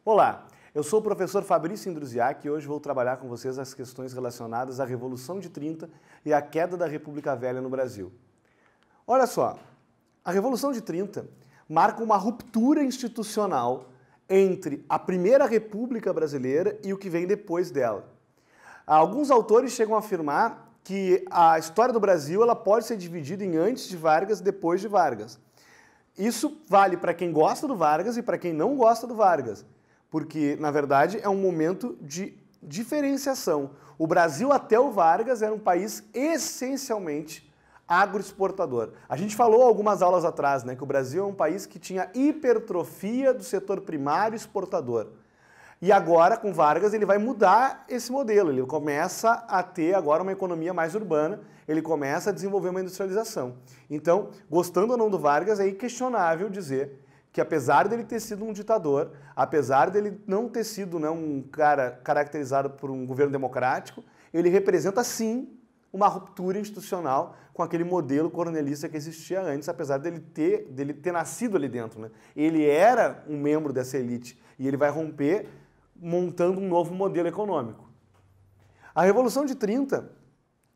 Olá, eu sou o professor Fabrício Indruziak e hoje vou trabalhar com vocês as questões relacionadas à Revolução de 30 e à queda da República Velha no Brasil. Olha só, a Revolução de 30 marca uma ruptura institucional entre a Primeira República Brasileira e o que vem depois dela. Alguns autores chegam a afirmar que a história do Brasil ela pode ser dividida em antes de Vargas e depois de Vargas. Isso vale para quem gosta do Vargas e para quem não gosta do Vargas, porque, na verdade, é um momento de diferenciação. O Brasil, até o Vargas, era um país essencialmente agroexportador. A gente falou algumas aulas atrás, né, que o Brasil é um país que tinha hipertrofia do setor primário exportador. E agora, com Vargas, ele vai mudar esse modelo. Ele começa a ter agora uma economia mais urbana, ele começa a desenvolver uma industrialização. Então, gostando ou não do Vargas, é inquestionável dizer que apesar dele ter sido um ditador, apesar dele não ter sido, né, um cara caracterizado por um governo democrático, ele representa sim uma ruptura institucional com aquele modelo coronelista que existia antes, apesar dele ter nascido ali dentro, né? Ele era um membro dessa elite e ele vai romper montando um novo modelo econômico. A Revolução de 30,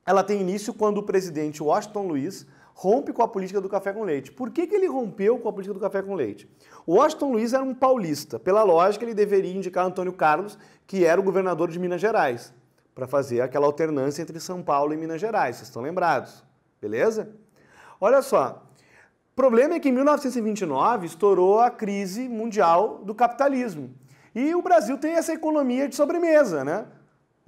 ela tem início quando o presidente Washington Luiz rompe com a política do café com leite. Por que ele rompeu com a política do café com leite? O Washington Luiz era um paulista. Pela lógica, ele deveria indicar Antônio Carlos, que era o governador de Minas Gerais, para fazer aquela alternância entre São Paulo e Minas Gerais. Vocês estão lembrados? Beleza? Olha só. O problema é que em 1929 estourou a crise mundial do capitalismo. E o Brasil tem essa economia de sobremesa, né?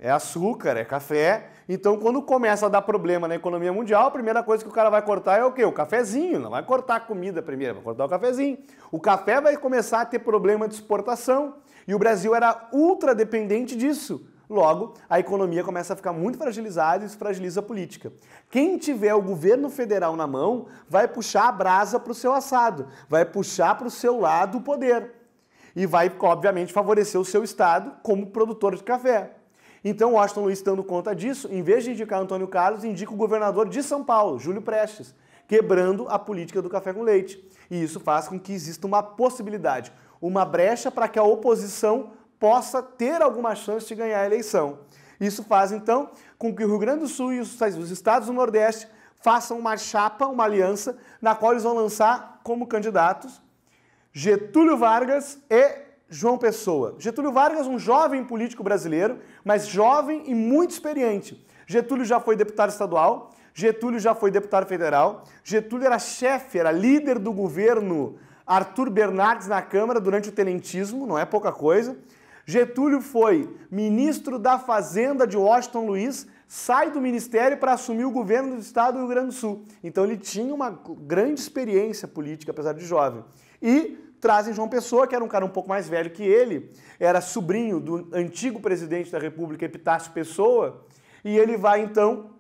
É açúcar, é café. Então, quando começa a dar problema na economia mundial, a primeira coisa que o cara vai cortar é o quê? O cafezinho. Não vai cortar a comida primeiro, vai cortar o cafezinho. O café vai começar a ter problema de exportação. E o Brasil era ultra dependente disso. Logo, a economia começa a ficar muito fragilizada e isso fragiliza a política. Quem tiver o governo federal na mão vai puxar a brasa para o seu assado, vai puxar para o seu lado o poder. E vai, obviamente, favorecer o seu estado como produtor de café. Então, Washington Luiz, dando conta disso, em vez de indicar Antônio Carlos, indica o governador de São Paulo, Júlio Prestes, quebrando a política do café com leite. E isso faz com que exista uma possibilidade, uma brecha para que a oposição possa ter alguma chance de ganhar a eleição. Isso faz, então, com que o Rio Grande do Sul e os estados do Nordeste façam uma chapa, uma aliança, na qual eles vão lançar como candidatos Getúlio Vargas e João Pessoa. Getúlio Vargas, um jovem político brasileiro, mas jovem e muito experiente. Getúlio já foi deputado estadual, Getúlio já foi deputado federal, Getúlio era chefe, era líder do governo Arthur Bernardes na Câmara durante o tenentismo, não é pouca coisa. Getúlio foi ministro da Fazenda de Washington Luiz, sai do ministério para assumir o governo do estado do Rio Grande do Sul. Então ele tinha uma grande experiência política, apesar de jovem. E trazem João Pessoa, que era um cara um pouco mais velho que ele, era sobrinho do antigo presidente da República, Epitácio Pessoa, e ele vai, então,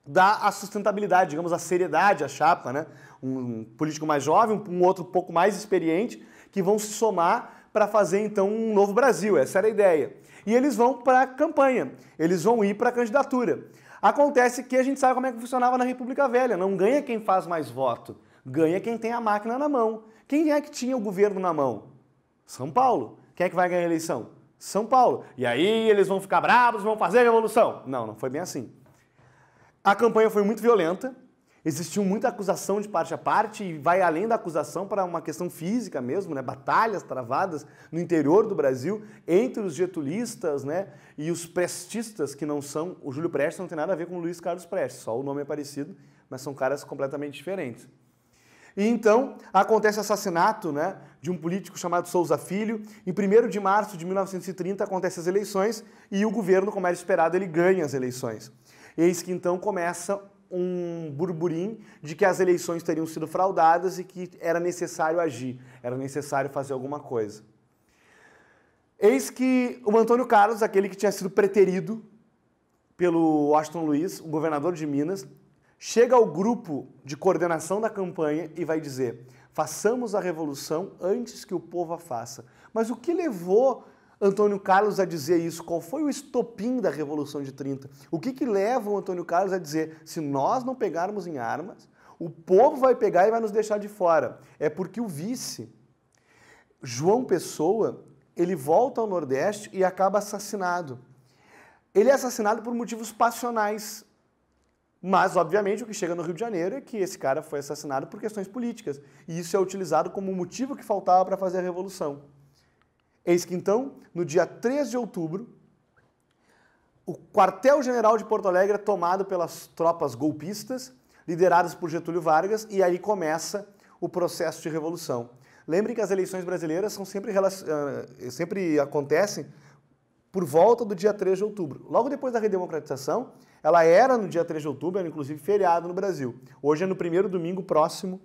dar a sustentabilidade, digamos, a seriedade à chapa, né? Um político mais jovem, um outro um pouco mais experiente, que vão se somar para fazer, então, um novo Brasil. Essa era a ideia. E eles vão para a campanha, eles vão ir para a candidatura. Acontece que a gente sabe como é que funcionava na República Velha, não ganha quem faz mais voto, ganha quem tem a máquina na mão. Quem é que tinha o governo na mão? São Paulo. Quem é que vai ganhar a eleição? São Paulo. E aí eles vão ficar bravos, vão fazer a revolução. Não, não foi bem assim. A campanha foi muito violenta, existiu muita acusação de parte a parte e vai além da acusação para uma questão física mesmo, né? Batalhas travadas no interior do Brasil entre os getulistas, né? E os prestistas, que não são... O Júlio Prestes não tem nada a ver com o Luiz Carlos Prestes, só o nome é parecido, mas são caras completamente diferentes. E então acontece o assassinato, né, de um político chamado Souza Filho. Em 1º de março de 1930 acontecem as eleições e o governo, como era esperado, ele ganha as eleições. Eis que então começa um burburinho de que as eleições teriam sido fraudadas e que era necessário agir, era necessário fazer alguma coisa. Eis que o Antônio Carlos, aquele que tinha sido preterido pelo Washington Luiz, o governador de Minas, chega ao grupo de coordenação da campanha e vai dizer: façamos a revolução antes que o povo a faça. Mas o que levou Antônio Carlos a dizer isso? Qual foi o estopim da Revolução de 30? O que leva o Antônio Carlos a dizer: se nós não pegarmos em armas, o povo vai pegar e vai nos deixar de fora? É porque o vice, João Pessoa, ele volta ao Nordeste e acaba assassinado. Ele é assassinado por motivos passionais. Mas, obviamente, o que chega no Rio de Janeiro é que esse cara foi assassinado por questões políticas. E isso é utilizado como motivo que faltava para fazer a Revolução. Eis que, então, no dia 3 de outubro, o quartel-general de Porto Alegre é tomado pelas tropas golpistas, lideradas por Getúlio Vargas, e aí começa o processo de revolução. Lembrem que as eleições brasileiras são sempre acontecem por volta do dia 3 de outubro. Logo depois da redemocratização, ela era no dia 3 de outubro, era inclusive feriado no Brasil. Hoje é no primeiro domingo próximo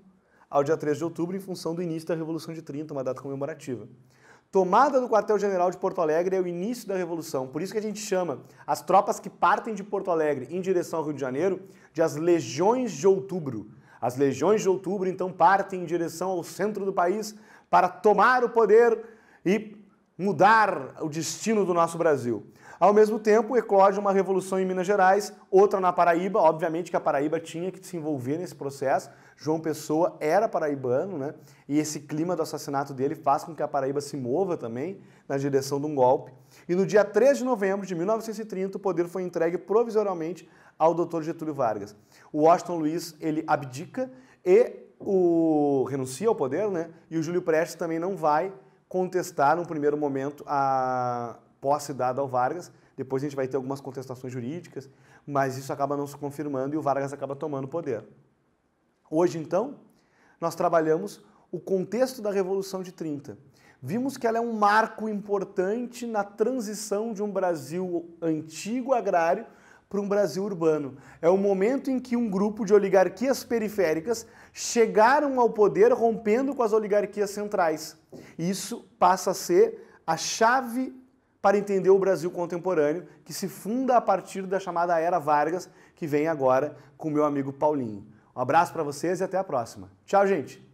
ao dia 3 de outubro, em função do início da Revolução de 30, uma data comemorativa. Tomada do quartel-general de Porto Alegre é o início da Revolução. Por isso que a gente chama as tropas que partem de Porto Alegre em direção ao Rio de Janeiro de as Legiões de Outubro. As Legiões de Outubro, então, partem em direção ao centro do país para tomar o poder e mudar o destino do nosso Brasil. Ao mesmo tempo, eclode uma revolução em Minas Gerais, outra na Paraíba. Obviamente que a Paraíba tinha que se envolver nesse processo. João Pessoa era paraibano, né? E esse clima do assassinato dele faz com que a Paraíba se mova também na direção de um golpe. E no dia 3 de novembro de 1930, o poder foi entregue provisoriamente ao Dr. Getúlio Vargas. O Washington Luiz, ele abdica e renuncia ao poder, né? E o Júlio Prestes também não vai contestar, num primeiro momento, a posse dada ao Vargas. Depois a gente vai ter algumas contestações jurídicas, mas isso acaba não se confirmando e o Vargas acaba tomando o poder. Hoje, então, nós trabalhamos o contexto da Revolução de 30. Vimos que ela é um marco importante na transição de um Brasil antigo agrário para um Brasil urbano. É o momento em que um grupo de oligarquias periféricas chegaram ao poder rompendo com as oligarquias centrais. Isso passa a ser a chave para entender o Brasil contemporâneo, que se funda a partir da chamada Era Vargas, que vem agora com o meu amigo Paulinho. Um abraço para vocês e até a próxima. Tchau, gente!